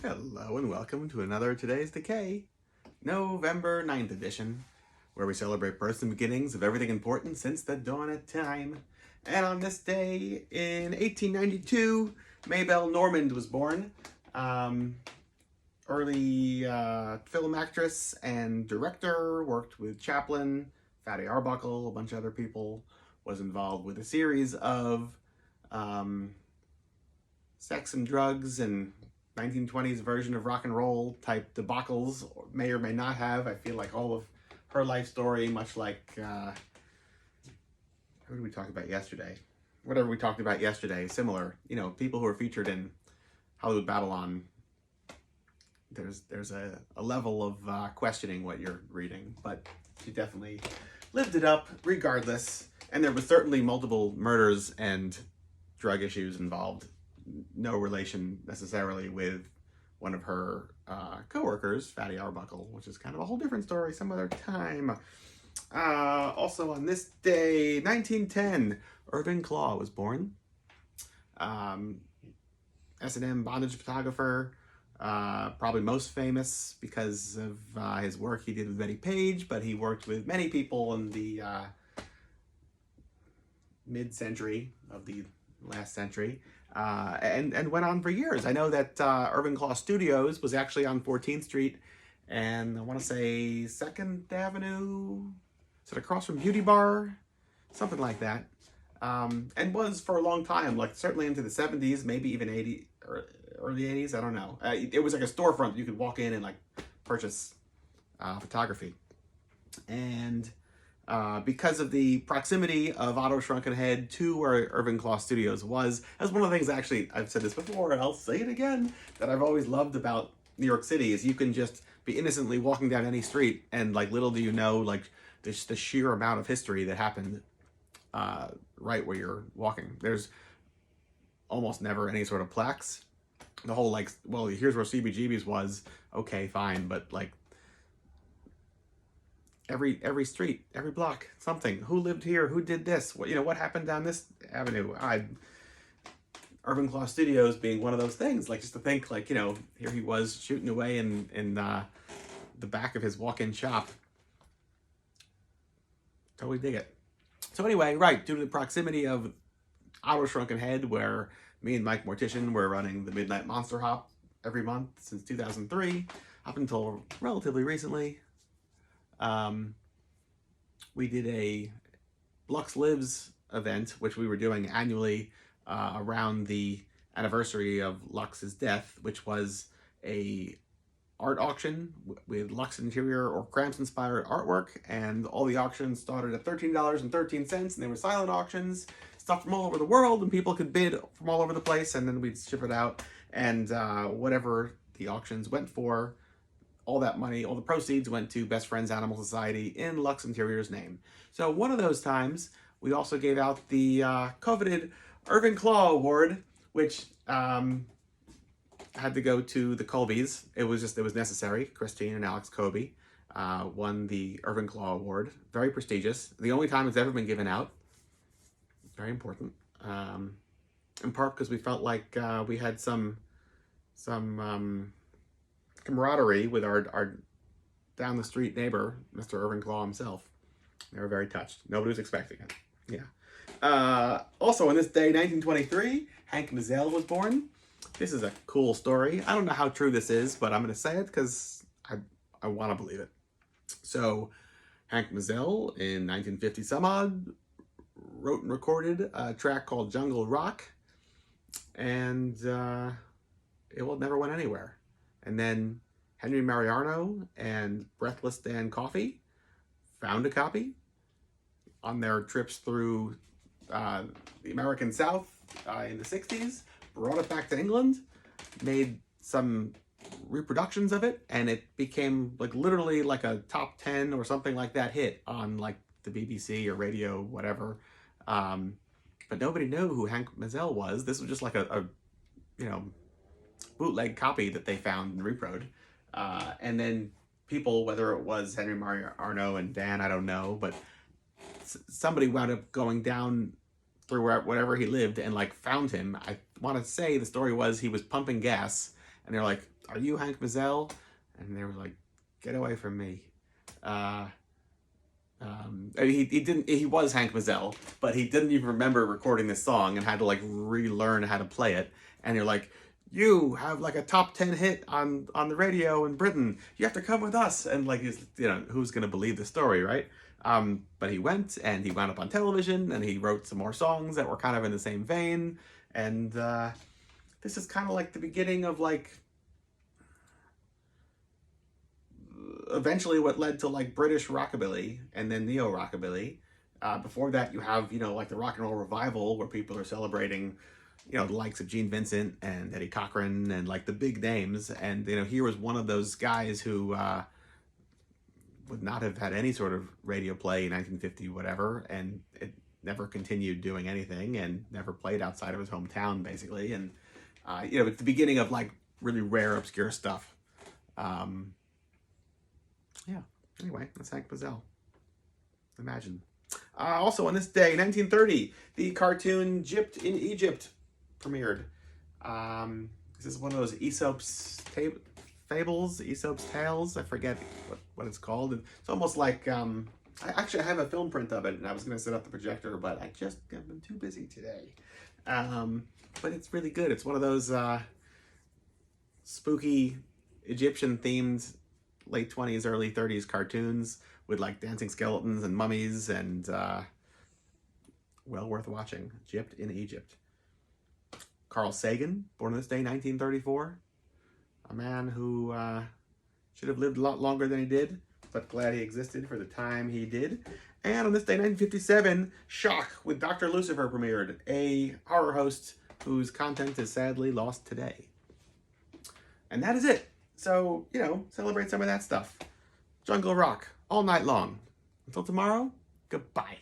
Hello and welcome to another Today's Decay, November 9th edition, where we celebrate births and beginnings of everything important since the dawn of time. And on this day in 1892, Maybelle Normand was born. Early film actress and director, worked with Chaplin, Fatty Arbuckle, a bunch of other people, was involved with a series of sex and drugs and 1920s version of rock and roll type debacles, may or may not have. I feel like all of her life story, much like, who did we talk about yesterday? Whatever we talked about yesterday, similar. You know, people who are featured in Hollywood Babylon, there's a level of questioning what you're reading, but she definitely lived it up regardless. And there was certainly multiple murders and drug issues involved. No relation necessarily with one of her co-workers, Fatty Arbuckle, which is kind of a whole different story some other time. Also on this day, 1910, Irving Klaw was born. S&M bondage photographer, probably most famous because of his work he did with Betty Page, but he worked with many people in the mid-century of the last century. And went on for years. I know that Irving Klaw Studios was actually on 14th Street, and I want to say 2nd Avenue, is it across from Beauty Bar? Something like that. And was for a long time, like certainly into the 70s, maybe even 80 or early 80s, I don't know. It was like a storefront. You could walk in and like purchase photography. And because of the proximity of Otto Shrunken Head to where Irving Klaw Studios was. That's one of the things, actually, I've said this before and I'll say it again, that I've always loved about New York City is you can just be innocently walking down any street and like little do you know like the sheer amount of history that happened right where you're walking. There's almost never any sort of plaques. The whole like, well, here's where CBGB's was, okay, fine, but like every street, every block, something. Who lived here? Who did this? What, what happened down this avenue? Irving Klaw Studios being one of those things. Like just to think, like here he was shooting away in the back of his walk-in shop. Totally dig it. So anyway, right, due to the proximity of Otto Shrunken Head, where me and Mike Mortician were running the Midnight Monster Hop every month since 2003, up until relatively recently. We did a Lux Lives event, which we were doing annually around the anniversary of Lux's death, which was a art auction with Lux interior or Cramps inspired artwork, and all the auctions started at $13.13, and they were silent auctions, stuff from all over the world, and people could bid from all over the place, and then we'd ship it out, and whatever the auctions went for, all that money, all the proceeds went to Best Friends Animal Society in Lux Interior's name. So one of those times, we also gave out the coveted Irving Klaw Award, which had to go to the Colbys. It was necessary. Christine and Alex Colby won the Irving Klaw Award. Very prestigious. The only time it's ever been given out. Very important. In part because we felt like we had some camaraderie with our down the street neighbor, Mr. Irving Klaw himself. They were very touched. Nobody was expecting it. Yeah. Also on this day, 1923, Hank Mazel was born. This is a cool story. I don't know how true this is, but I'm going to say it because I want to believe it. So Hank Mazel in 1950 some odd wrote and recorded a track called Jungle Rock, and it never went anywhere. And then Henry Mariano and Breathless Dan Coffey found a copy on their trips through the American South in the 60s, brought it back to England, made some reproductions of it, and it became like literally like a top 10 or something like that hit on like the BBC or radio, whatever. But nobody knew who Hank Mazel was. This was just like a bootleg copy that they found and reproed. And then people, whether it was Henry Mariano and Dan, I don't know, but somebody wound up going down through whatever he lived and like found him. I want to say the story was he was pumping gas And they're like, "Are you Hank Mazzell?" And they were like, "Get away from me." He was Hank Mazzell, but he didn't even remember recording this song and had to like relearn how to play it. And they're like, "You have like a top 10 hit on the radio in Britain. You have to come with us." And like, who's going to believe the story, right? But he went, and he wound up on television, and he wrote some more songs that were kind of in the same vein. And this is kind of like the beginning of like eventually what led to like British rockabilly and then neo rockabilly. Before that, you have, like the rock and roll revival, where people are celebrating, the likes of Gene Vincent and Eddie Cochran and like the big names. And, here was one of those guys who would not have had any sort of radio play in 1950, whatever. And it never continued doing anything and never played outside of his hometown, basically. And, it's the beginning of like really rare, obscure stuff. Yeah. Anyway, that's Hank Mazzell. Imagine. Also on this day, 1930, the cartoon Gypped in Egypt premiered. This is one of those Aesop's fables, Aesop's tales. I forget what it's called. It's almost like, I have a film print of it, and I was going to set up the projector, but I just have been too busy today. But it's really good. It's one of those spooky Egyptian-themed late 20s, early 30s cartoons with like dancing skeletons and mummies, and well worth watching. Gypped in Egypt. Carl Sagan, born on this day, 1934. A man who should have lived a lot longer than he did, but glad he existed for the time he did. And on this day, 1957, Shock with Dr. Lucifer premiered, a horror host whose content is sadly lost today. And that is it. So, celebrate some of that stuff. Jungle rock all night long. Until tomorrow, goodbye.